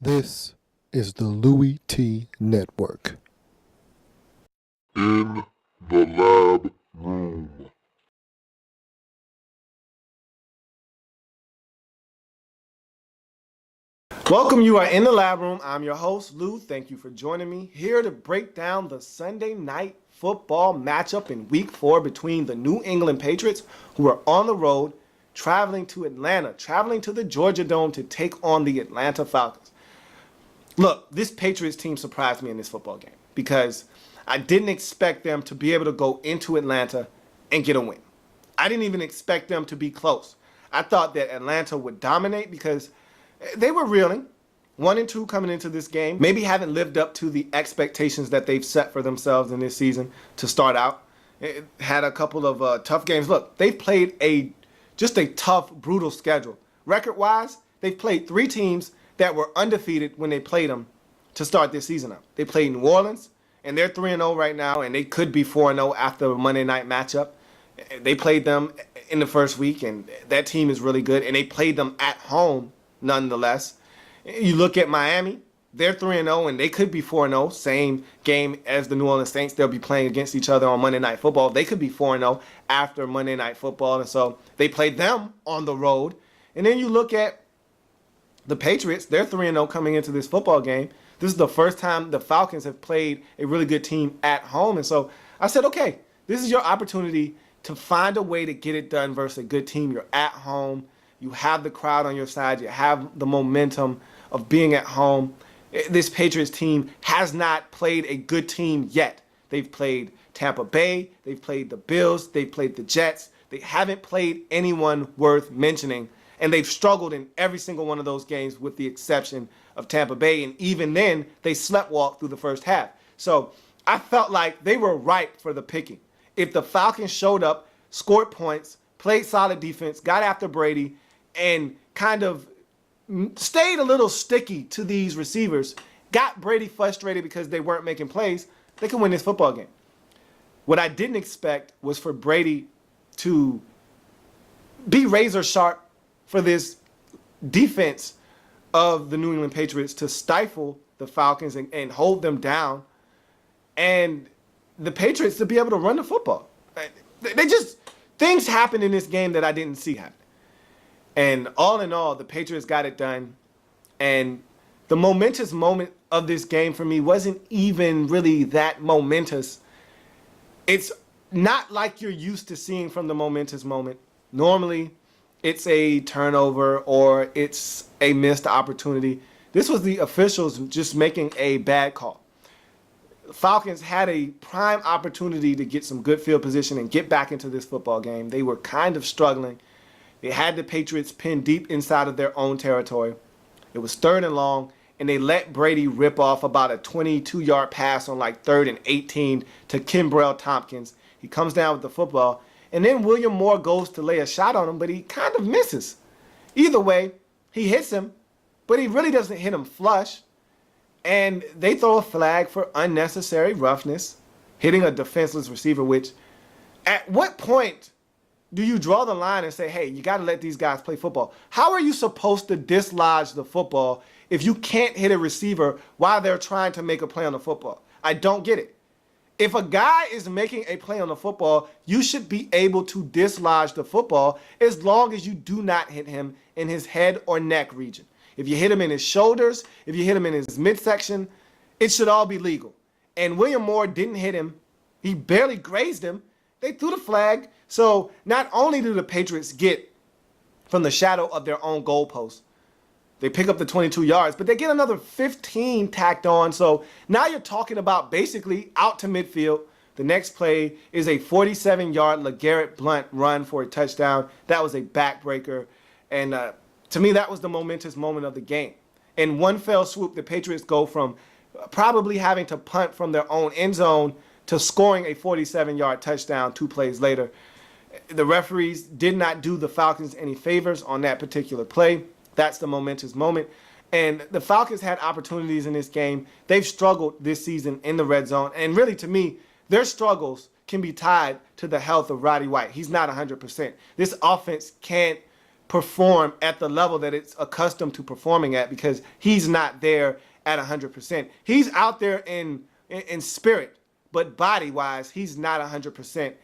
This is the Louis T. Network. In the lab room. Welcome, you are in the lab room. I'm your host, Lou. Thank you for joining me here to break down the Sunday night football matchup in week 4 between the New England Patriots, who are on the road, traveling to Atlanta, traveling to the Georgia Dome to take on the Atlanta Falcons. Look, this Patriots team surprised me in this football game because I didn't expect them to be able to go into Atlanta and get a win. I didn't even expect them to be close. I thought that Atlanta would dominate because they were reeling 1-2 coming into this game. Maybe haven't lived up to the expectations that they've set for themselves in this season to start out. It had a couple of tough games. Look, they've played just a tough, brutal schedule. Record-wise, they've played 3 teams that were undefeated when they played them to start this season out. They played New Orleans, and they're 3-0 right now, and they could be 4-0 after a Monday night matchup. They played them in the first week, and that team is really good, and they played them at home nonetheless. You look at Miami, they're 3-0, and they could be 4-0, same game as the New Orleans Saints. They'll be playing against each other on Monday Night Football. They could be 4-0 after Monday Night Football, and so they played them on the road. And then you look at the Patriots, they're 3-0 coming into this football game. This is the first time the Falcons have played a really good team at home. And so I said, okay, this is your opportunity to find a way to get it done versus a good team. You're at home. You have the crowd on your side. You have the momentum of being at home. This Patriots team has not played a good team yet. They've played Tampa Bay. They've played the Bills. They've played the Jets. They haven't played anyone worth mentioning. And they've struggled in every single one of those games with the exception of Tampa Bay. And even then, they sleptwalked through the first half. So I felt like they were ripe for the picking. If the Falcons showed up, scored points, played solid defense, got after Brady, and kind of stayed a little sticky to these receivers, got Brady frustrated because they weren't making plays, they could win this football game. What I didn't expect was for Brady to be razor sharp for this defense of the New England Patriots to stifle the Falcons and hold them down, and the Patriots to be able to run the football. Things happened in this game that I didn't see happen. And all in all, the Patriots got it done. And the momentous moment of this game for me wasn't even really that momentous. It's not like you're used to seeing from the momentous moment. Normally, it's a turnover or it's a missed opportunity. This was the officials just making a bad call. Falcons had a prime opportunity to get some good field position and get back into this football game. They were kind of struggling. They had the Patriots pinned deep inside of their own territory. It was 3rd and long, and they let Brady rip off about a 22-yard pass on like 3rd and 18 to Kimbrell Tompkins. He comes down with the football, and then William Moore goes to lay a shot on him, but he kind of misses. Either way, he hits him, but he really doesn't hit him flush. And they throw a flag for unnecessary roughness, hitting a defenseless receiver, which at what point do you draw the line and say, hey, you got to let these guys play football? How are you supposed to dislodge the football if you can't hit a receiver while they're trying to make a play on the football? I don't get it. If a guy is making a play on the football, you should be able to dislodge the football as long as you do not hit him in his head or neck region. If you hit him in his shoulders, if you hit him in his midsection, it should all be legal. And William Moore didn't hit him. He barely grazed him. They threw the flag. So not only do the Patriots get from the shadow of their own goalpost, they pick up the 22 yards, but they get another 15 tacked on. So now you're talking about basically out to midfield. The next play is a 47-yard LeGarrette Blount run for a touchdown. That was a backbreaker. And to me, that was the momentous moment of the game. In one fell swoop, the Patriots go from probably having to punt from their own end zone to scoring a 47-yard touchdown 2 plays later. The referees did not do the Falcons any favors on that particular play. That's the momentous moment. And the Falcons had opportunities in this game. They've struggled this season in the red zone. And really, to me, their struggles can be tied to the health of Roddy White. He's not 100%. This offense can't perform at the level that it's accustomed to performing at because he's not there at 100%. He's out there in spirit, but body-wise, he's not 100%.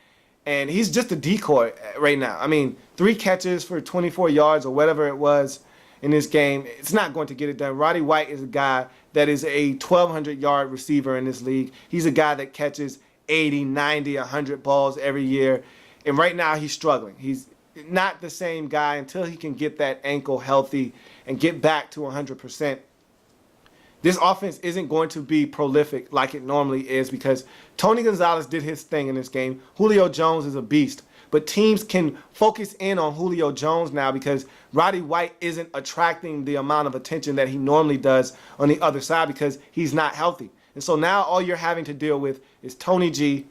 And he's just a decoy right now. I mean, 3 catches for 24 yards or whatever it was in this game. It's not going to get it done. Roddy White is a guy that is a 1,200-yard receiver in this league. He's a guy that catches 80, 90, 100 balls every year. And right now he's struggling. He's not the same guy until he can get that ankle healthy and get back to 100%. This offense isn't going to be prolific like it normally is because Tony Gonzalez did his thing in this game. Julio Jones is a beast. But teams can focus in on Julio Jones now because Roddy White isn't attracting the amount of attention that he normally does on the other side because he's not healthy. And so now all you're having to deal with is Tony G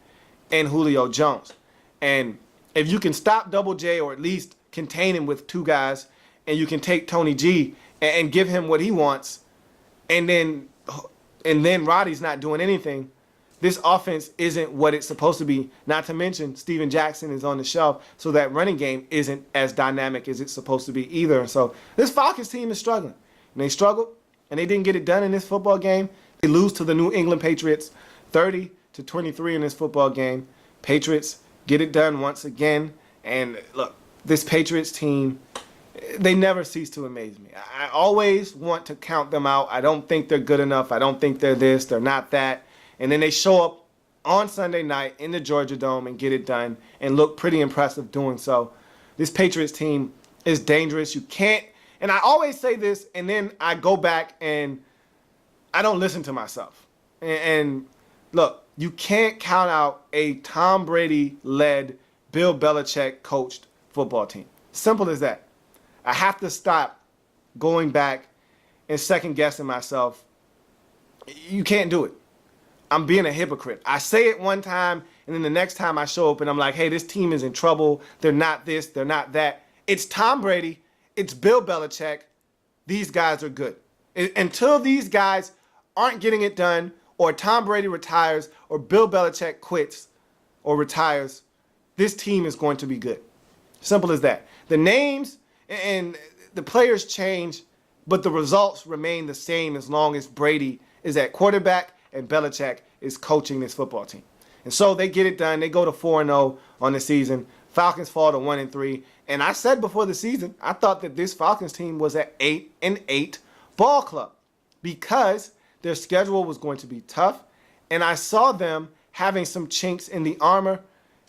and Julio Jones. And if you can stop Double J or at least contain him with 2 guys, and you can take Tony G and give him what he wants, and then Roddy's not doing anything, this offense isn't what it's supposed to be. Not to mention Steven Jackson is on the shelf, so that running game isn't as dynamic as it's supposed to be either. So this Falcons team is struggling. And they struggled, and they didn't get it done in this football game. They lose to the New England Patriots 30-23 in this football game. Patriots get it done once again. And look, this Patriots team, they never cease to amaze me. I always want to count them out. I don't think they're good enough. I don't think they're this, they're not that. And then they show up on Sunday night in the Georgia Dome and get it done and look pretty impressive doing so. This Patriots team is dangerous. You can't, and I always say this, and then I go back and I don't listen to myself. And look, you can't count out a Tom Brady-led, Bill Belichick-coached football team. Simple as that. I have to stop going back and second-guessing myself. You can't do it. I'm being a hypocrite. I say it one time, and then the next time I show up and I'm like, hey, this team is in trouble. They're not this, they're not that. It's Tom Brady. It's Bill Belichick. These guys are good. Until these guys aren't getting it done, or Tom Brady retires, or Bill Belichick quits or retires, this team is going to be good. Simple as that. The names and the players change, but the results remain the same as long as Brady is at quarterback and Belichick is coaching this football team. And so they get it done. They go to 4-0 on the season. Falcons fall to 1-3. And I said before the season, I thought that this Falcons team was an 8-8 ball club because their schedule was going to be tough. And I saw them having some chinks in the armor.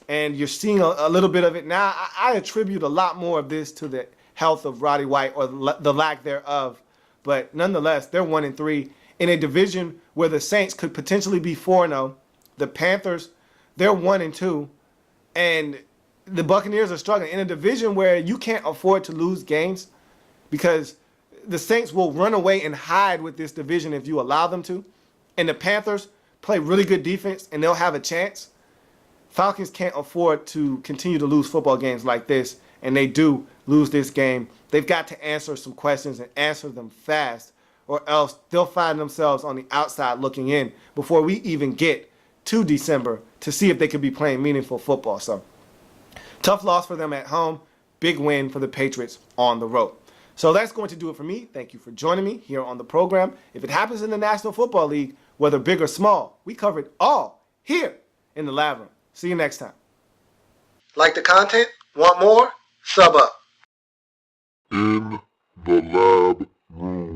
And you're seeing a little bit of it now. I attribute a lot more of this to the health of Roddy White or the lack thereof. But nonetheless, they're 1-3 in a division where the Saints could potentially be 4-0. The Panthers, they're 1-2. And the Buccaneers are struggling in a division where you can't afford to lose games because the Saints will run away and hide with this division if you allow them to. And the Panthers play really good defense and they'll have a chance. Falcons can't afford to continue to lose football games like this, and they do lose this game. They've got to answer some questions and answer them fast, or else they'll find themselves on the outside looking in before we even get to December to see if they could be playing meaningful football. So, tough loss for them at home, big win for the Patriots on the road. So that's going to do it for me. Thank you for joining me here on the program. If it happens in the National Football League, whether big or small, we cover it all here in the Lab Room. See you next time. Like the content? Want more? Sub up. In the lab room.